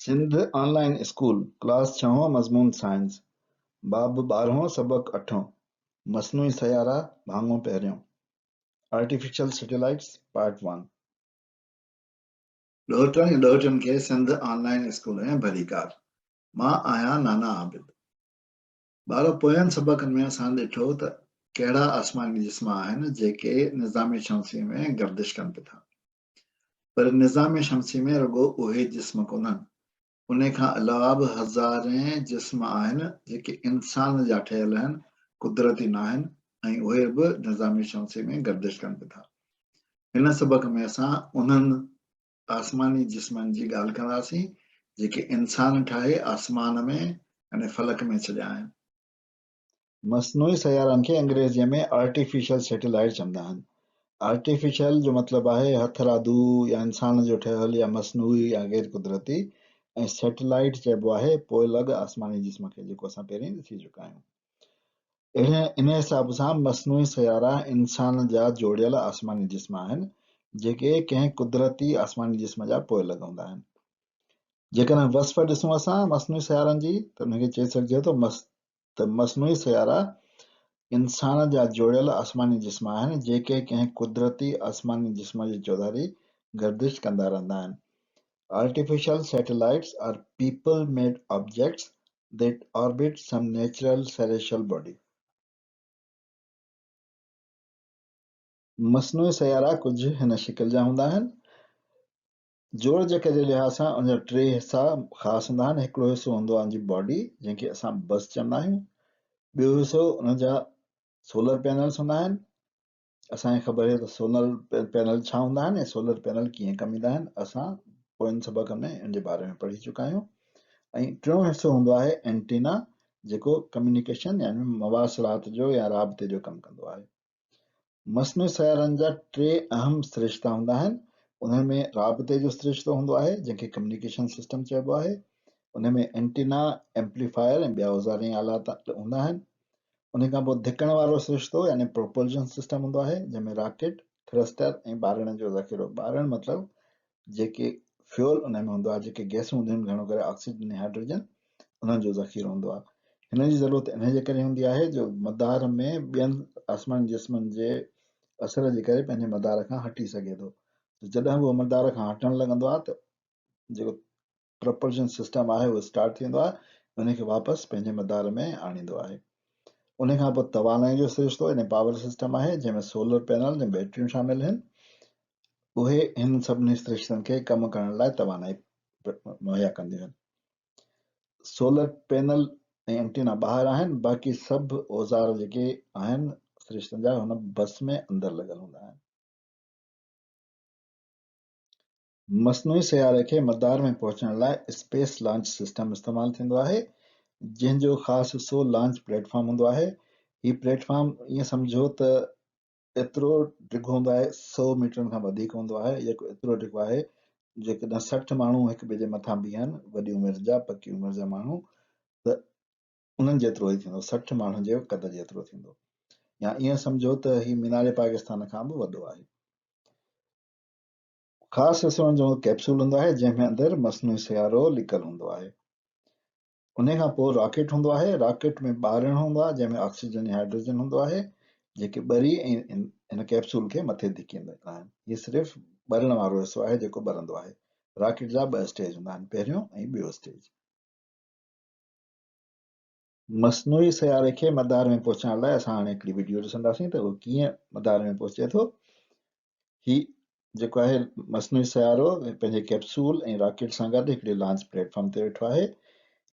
Sindh online school class 6 मज़मून science बाब 12 सबक 8 मसनूई सयारा भाङो पहिरियों आर्टिफिशियल सैटेलाइट्स पार्ट 1 ॾोहटनि ऐं ॾोहटियुनि खे सिंध ऑनलाइन स्कूल ऐं भलीकार मां आहियां नाना आबिद। ॿार पोयनि सबक़नि में असां ॾिठो त कहिड़ा आसमानी जिस्म आहिनि जेके निज़ाम शमसी में गर्दिश कनि पिया था, पर निज़ाम शमसी में रुॻो उहे जिस्म कोन्हनि, उन खां अलावा बि हज़ारें जिस्म आहिनि जेके इंसान जा ठहियल आहिनि, कुदरती न आहिनि ऐं उहे बि निज़ाम शमसी में गर्दिश कनि पिया था। हिन सबक़ में असां उन्हनि आसमानी जिस्मनि जी ॻाल्हि कंदासीं जेके इंसान ठाहे आसमान में यानी फलक में छॾिया आहिनि। मसनूई सयारनि खे अंग्रेज़ीअ में आर्टिफिशियल सैटेलाइट चवंदा आहिनि। आर्टिफिशियल जो मतिलबु आहे हथरादू या इंसान जो ठहियल या मसनूई या गैर कुदरती, ऐं सैटेलाइट चइबो आहे पोइलॻ आसमानी जिस्म खे, जेको असां पहिरीं ॾिसी चुका आहियूं। इन हिसाब सां मसनूई सयारा इंसान जा जोड़ियल आसमानी जिस्म आहिनि जेके कंहिं कुदरती आसमानी जिस्म जा पोइलॻ हूंदा आहिनि। जेकॾहिं वस्फ़ ॾिसूं असां मसनूई सयारनि जी त हुनखे चई सघिजे थो मसनूई सयारा इंसान जा जोड़ियल आसमानी जिस्म आहिनि जेके कंहिं कुदरती आसमानी जिस्म जी चौधारी गर्दिश कंदा रहंदा आहिनि। Artificial satellites are people-made objects that orbit some natural celestial body. मसनूई सयारा कुझु हिन शिकिल जा हूंदा आहिनि। जोड़ जके जे लिहाज़ सां उनजा टे हिसा ख़ासि हूंदा आहिनि। हिकिड़ो हिसो हूंदो आहे उनजी बॉडी जंहिंखे असां बस चवंदा आहियूं। ॿियो हिसो उनजा सोलर पैनल्स हूंदा आहिनि। असांखे ख़बर आहे त सोलर पैनल छा हूंदा आहिनि ऐं सोलर पैनल कीअं कम ईंदा आहिनि। असां पोयनि सबक़ में इन जे बारे में पढ़ी चुका आहियूं। ऐं टियों हिसो हूंदो आहे एंटीना, जेको कम्युनिकेशन यानी मवासिलात जो या राब्ते जो कमु कंदो आहे। मसनूई सयारनि जा टे अहम सिरिश्ता हूंदा आहिनि। उन्हनि में राब्ते जो सिरिश्तो हूंदो आहे जंहिंखे कम्युनिकेशन सिस्टम चइबो आहे। उन में एंटीना, एम्पलीफायर ऐं ॿिया औज़ारी आलात हूंदा आहिनि। उन खां पोइ धिकण वारो सिरिश्तो यानी प्रोपल्शन सिस्टम हूंदो आहे जंहिंमें रॉकेट, थ्रस्टर ऐं ॿारण जो ज़ख़ीरो, ॿारण मतिलबु जेके फ्यूल उन में हूंदो आहे, जेके गैसूं हूंदियूं आहिनि, घणो करे ऑक्सीजन ऐं हाइड्रोजन, उन्हनि जो ज़ख़ीरो हूंदो आहे। हिन जी ज़रूरत इन जे करे हूंदी आहे जो मदार में ॿियनि आसमानी जिस्मनि जे असर जे करे पंहिंजे मदार खां हटी सघे थो। जॾहिं उहो मदार खां हटणु लॻंदो आहे त जेको प्रपल्शन सिस्टम आहे उहो स्टार्ट थींदो आहे, उनखे वापसि पंहिंजे मदार में आणींदो आहे। उन खां पोइ तवानाई जो सिरिश्तो यानी पावर सिस्टम आहे जंहिंमें सोलर पैनल ऐं बैटरियूं शामिल आहिनि। उहे हिन सभिनी सिरिश्तनि खे कमु करण लाइ तवानाई मुहैया कंदियूं आहिनि। सोलर पैनल ऐं एंटीना ॿाहिरि आहिनि, बाक़ी सभु औज़ार जेके आहिनि सिरिश्तनि जा हुन बस में अंदरि लॻल हूंदा आहिनि। मसनूई सयारे खे मदार में पहुचण लाइ स्पेस लॉन्च सिस्टम इस्तेमालु थींदो आहे, जंहिंजो ख़ासि हिसो लॉन्च प्लेटफॉर्म हूंदो आहे। हीउ प्लेटफॉर्म ईअं सम्झो त एतिरो डिघो हूंदो आहे, 100 मीटरनि खां वधीक हूंदो आहे, जेको एतिरो डिघो आहे जेकॾहिं 60 माण्हू हिक ॿिए जे मथां बीहनि, वॾी उमिरि जा, पकी उमिरि जा माण्हू, त उन्हनि जेतिरो ई थींदो, 60 माण्हुनि जे क़द जेतिरो थींदो। या ईअं सम्झो त हीउ मीनार पाकिस्तान खां बि वॾो आहे। ख़ासि हिसो जो कैप्सूल हूंदो आहे जंहिंमें अंदरि मसनूई सयारो लिकल हूंदो आहे। उन खां पोइ रॉकेट हूंदो आहे। रॉकेट में ॿारण हूंदो आहे जंहिंमें ऑक्सीजन ऐं हाइड्रोजन हूंदो आहे, जेके ॿरी ऐं इन कैप्सूल खे मथे धिकींदा आहिनि। हीउ सिर्फ़ु ॿरण वारो हिसो आहे जेको ॿरंदो आहे। रॉकेट जा 2 स्टेज हूंदा आहिनि, पहिरियों ऐं ॿियो स्टेज। मसनूई सयारे खे मदार में पहुचण लाइ असां हाणे हिकिड़ी वीडियो ॾिसंदासीं त उहो कीअं मदार में पहुचे थो। ही जेको आहे मसनूई सयारो पंहिंजे कैप्सूल ऐं रॉकेट सां गॾु हिकिड़े लॉन्च प्लेटफॉर्म ते वेठो आहे।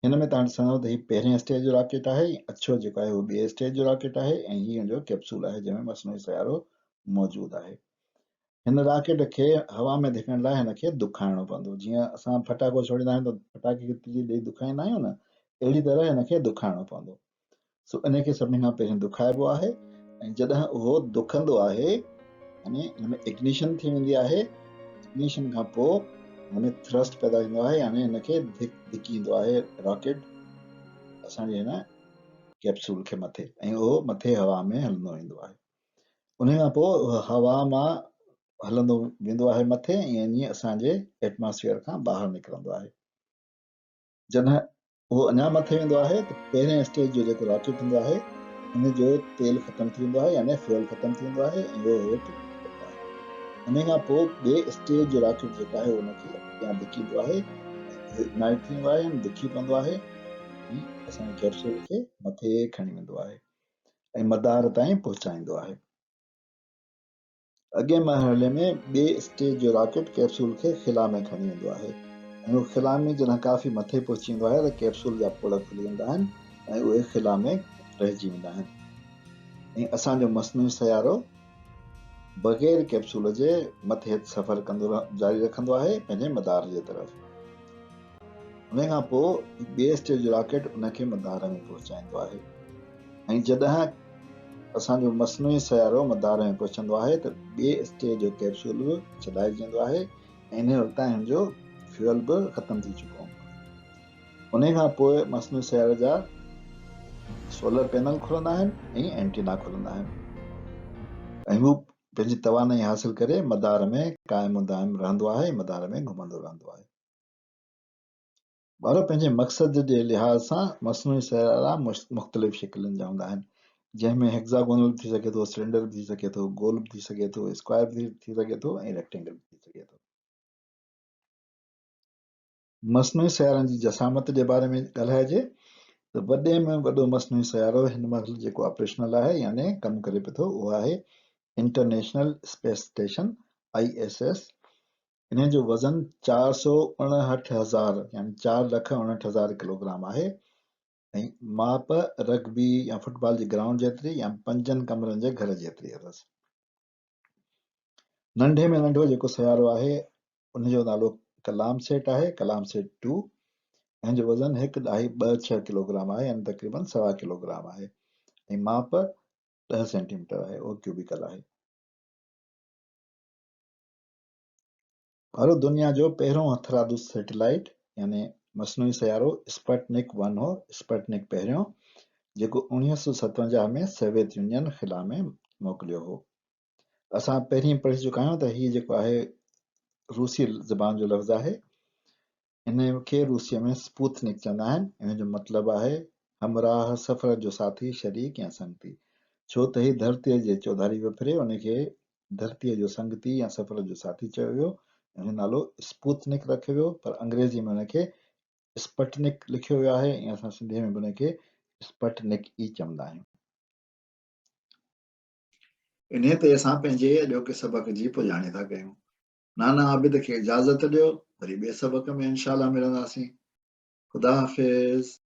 हिन में तव्हां ॾिसंदव त हीउ पहिरें स्टेज जो रॉकेट आहे, अछो जेको आहे उहो ॿिए स्टेज जो रॉकेट आहे, ऐं हीअं जो कैप्सूल आहे जंहिंमें मसनूई सयारो मौजूदु आहे। हिन रॉकेट खे हवा में धिकण लाइ हिनखे दुखाइणो पवंदो। जीअं असां फटाको छोड़ींदा आहियूं त फटाके खे तीली ॾेई दुखाईंदा आहियूं न, अहिड़ी तरह हिनखे दुखाइणो पवंदो। सो इनखे सभिनी खां पहिरियों दुखाइबो आहे, ऐं जॾहिं उहो दुखंदो आहे यानी हिन में इग्निशन थी वेंदी आहे। इग्निशन खां पोइ हिन में थ्रस्ट पैदा थींदो आहे, यानी हिनखे धिकींदो आहे रॉकेट असांजे हिन कैप्सूल खे मथे, ऐं उहो मथे हवा में हलंदो वेंदो आहे। उन खां पोइ हवा मां हलंदो वेंदो आहे मथे, ऐं ईअं असांजे एटमॉस्फेयर खां ॿाहिरि निकिरंदो आहे। जॾहिं उहो अञा मथे वेंदो आहे त पहिरें स्टेज जो जेको रॉकेट हूंदो आहे उन जो तेल ख़तम थी वेंदो आहे, यानी फ्यूल ख़तम थी वेंदो आहे ऐं उहो हेठि किरंदो आहे। उन खां पोइ ॿिए स्टेज जो रॉकेट जेको आहे उनखे अॻियां धिकींदो आहे ऐं उहो इग्नाइट थी वेंदो आहे यानी धिकी पवंदो आहे ऐं असांजे कैप्सूल खे मथे खणी वेंदो आहे ऐं मदार ताईं पहुचाईंदो आहे। अॻे मरहले में ॿिए स्टेज जो रॉकेट कैप्सूल खे ख़िला में खणी वेंदो आहे ऐं उहो ख़िला में जॾहिं काफ़ी मथे पहुची वेंदो आहे त कैप्सूल जा पोड़ खुली वेंदा आहिनि ऐं उहे ख़िला में रहिजी वेंदा आहिनि ऐं असांजो मस्नूई सयारो बग़ैर कैप्सूल जे मथे सफ़र जारी रखंदो आहे पंहिंजे मदार जे तरफ़। उन खां पोइ ॿिए स्टेज जो रॉकेट उनखे मदार में पहुचाईंदो आहे ऐं जॾहिं असांजो मस्नूई सयारो मदार में पहुचंदो आहे त ॿिए स्टेज जो कैप्सूल बि छॾाइजी वेंदो आहे ऐं इन वक़्तु हिन जो फ्यूल बि ख़तम थी चुको हूंदो आहे। उन खां पोइ मस्नूई सयारे जा सोलर पैनल खुलंदा आहिनि ऐं एंटीना खुलंदा आहिनि ऐं हू पंहिंजी तवानाई हासिल करे मदार में क़ाइमु दाइमु रहंदो आहे, मदार में घुमंदो रहंदो आहे। ॿार पंहिंजे मक़सद जे लिहाज़ सां मस्नूई सयारा मुख़्तलिफ़ शिकिलनि जा हूंदा आहिनि, जंहिंमें हेक्सागोनल थी सघे थो, सिलेंडर बि थी सघे थो, गोल बि थी सघे थो, स्क्वायर बि थी सघे थो ऐं रेक्टेंगल बि थी सघे थो। मस्नूई सयारनि जी जसामत जे बारे में ॻाल्हाइजे त वॾे में वॾो मस्नूई सयारो हिन महिल जेको ऑपरेशनल आहे यानी कमु करे पियो थो उहो आहे इंटरनेशनल स्पेस स्टेशन ISS। इन जो वज़न 459,000 यानी 4,59,000 किलोग्राम आहे ऐं माप रग्बी या फुटबॉल जी ग्राउंड जेतिरी या 5 कमरनि जे घर जेतिरी अथसि। नंढे में नंढो जेको सयारो आहे उनजो नालो कलाम सेट आहे, कलाम सेट 2। हिन जो वज़न 1.26 किलोग्राम आहे यानी तक़रीबन 1.25 किलोग्राम आहे ऐं माप 10 सेंटीमीटर आहे, उहो क्यूबिकल आहे। और दुनिया जो पहिरियों हथरादू सैटेलाइट यानी मस्नूई सयारो स्पुतनिक 1 हो, स्पुतनिक पहिरियों, जेको 1957 में सोवियत यूनियन ख़िला में मोकिलियो हो। असां पहिरीं पढ़ी चुका आहियूं त हीउ जेको आहे रूसी ज़बान जो लफ़्ज़ आहे। इन खे रूसीअ में स्पुतनिक चवंदा आहिनि। इन जो मतिलबु आहे हमराह, सफ़र जो साथी, शरीक या संगती। छो त ही धरतीअ जे चौधारी पियो फिरे, उनखे धरतीअ जो संगती या सफ़र जो साथी चयो वियो। हिन नालो स्पुतनिक रखियो वियो, पर अंग्रेज़ी में हुनखे स्पटनिक लिखियो वियो आहे ऐं असां सिंधीअ में बि हुनखे स्पटनिक ई चवंदा आहियूं। इन ते असां पंहिंजे अॼोके सबक़ जी पुॼाणी था कयूं। नाना आबिद खे इजाज़त ॾियो, वरी ॿिए सबक़ में इंशाअल्लाह मिलंदासीं। ख़ुदा हाफ़िज़।